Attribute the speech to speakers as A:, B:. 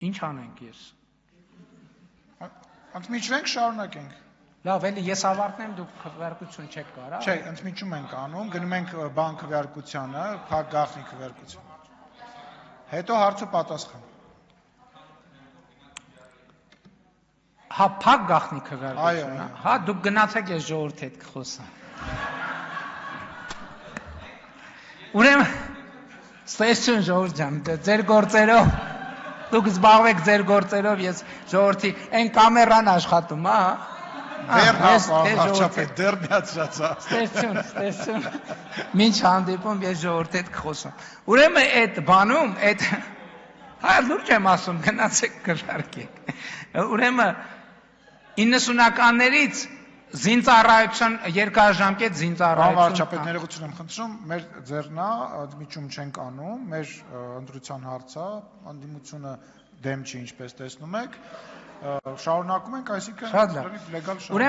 A: Ինչ անենք ես։
B: Ընդմիջվենք, շարունակենք։
A: Լավ, էլի ես ավարտնեմ, դուք քվեարկություն չեք կարա։
B: Չէ, ընդմիջում ենք անում, գնում ենք բան քվեարկությանը, փակ գաղտնի քվեարկության։ Հետո հարց ու պատասխան։
A: Հա, փակ գաղտնի քվեարկությունը։ Հա, դուք գնացեք ես ժողովրդի հետ կխոսամ։ Ուրեմն, ստեսություն ժողովուրդ ջան, ձեր գործերով, դուք զբաղվեք ձեր գործերով, ես ժողովրդի, այն կամերան աշխատում, հա։
B: Վերջապես դեռ միացրածա։
A: Ստեսություն։ Մինչ հանդիպում ես ժողովրդի հետ կխոսամ։ Ուրեմն այդ բանում, այդ հա լուրջ եմ ասում, գնացեք քվեարկեք։ Ուրեմն 90-ականներից զինծառայության երկարաժամկետ զինծառայություն։
B: Վարչապետ ներողություն եմ խնդրում, մեր ձեռնա ընդմիջում չենք անում, մեր ընտրության հարցը, ընդդիմությունը դեմ չի, ինչպես տեսնում եք, շարունակում ենք, այսինքն լեգալ շարունակում։